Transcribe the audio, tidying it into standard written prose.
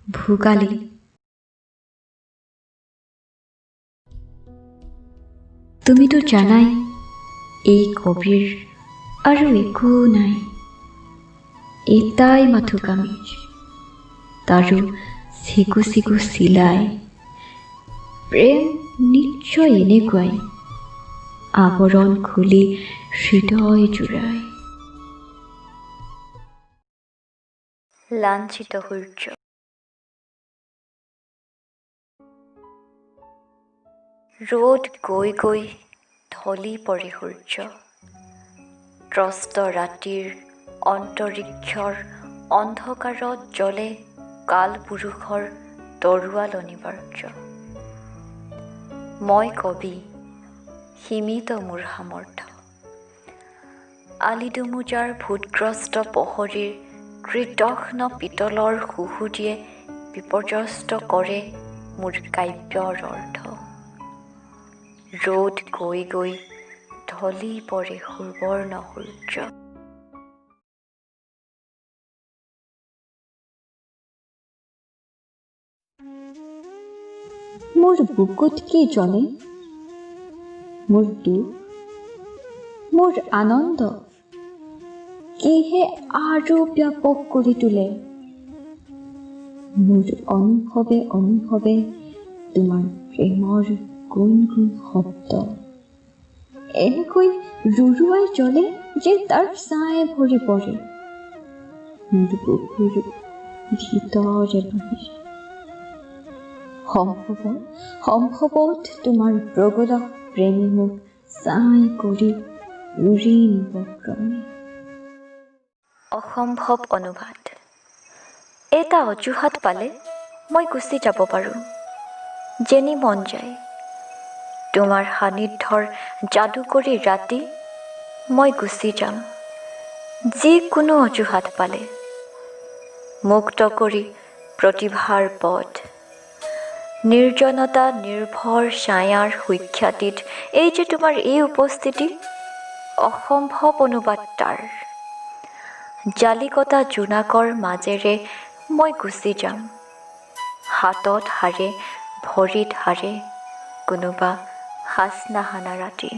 ভোগালী। তুমিতো জানাই এই কবিৰ আৰু একো নাই, এটাই মাথো কামিজ, তাৰো চিকু চিকু চিলাই। প্ৰেম নিশ্চয় এনেকুৱাই, আৱৰণ খুলি হৃদয় জোৰাই। লাঞ্ছিত সূৰ্য। ৰ'দ গৈ গৈ ঢলি পৰে সূৰ্য, ত্ৰস্ত ৰাতিৰ অন্তৰীক্ষৰ অন্ধকাৰত জ্বলে কালপুৰুষৰ তৰোৱাল অনিবাৰ্য। মই কবি, সীমিত মোৰ সামৰ্থ্য, আলিদুমুজাৰ ভূতগ্ৰস্ত পহৰীৰ কৃতঘ্ন পিতলৰ সুহুদিয়ে বিপৰ্যস্ত কৰে মোৰ কাব্যৰ অৰ্থ। ৰ'দ গৈ গৈ ঢলি পৰে সুবৰ্ণ সূৰ্য। মোৰ বুকুত কি জ্বলে, মোৰ দুখ, মোৰ আনন্দ কিহে আৰু ব্যাপক কৰি তোলে। মোৰ অনুভৱে অনুভৱে তোমাৰ প্ৰেমৰ গুণ গুণ শব্দ এনেকৈ ৰুৰুৱাই জ্বলে যে তাৰ ছাই ভৰি পৰে মোৰ বুকুৰ ভিতৰে বাহিৰে। সম্ভৱত তোমাৰ প্ৰগল প্ৰেমে মোক ছাই কৰি উৰি নিব ক্ৰমে। অসম্ভৱ অনুবাদ। এটা অজুহাত পালে মই গুচি যাব পাৰোঁ, যেনি মন যায়। তোমাৰ সান্নিধ্যৰ যাদুকৰী ৰাতি মই গুচি যাম, যিকোনো অজুহাত পালে। মুক্ত কৰি প্ৰতিভাৰ পথ, নিৰ্জনতা নিৰ্ভৰ ছায়াৰ সুখ্যাতিত এই যে তোমাৰ এই উপস্থিতি, অসম্ভৱ অনুবাদ তাৰ। জালিকটা জোনাকৰ মাজেৰে মই গুচি যাম, হাতত হাৰে ভৰিত হাৰে কোনোবা সাজনাহানা ৰাতি।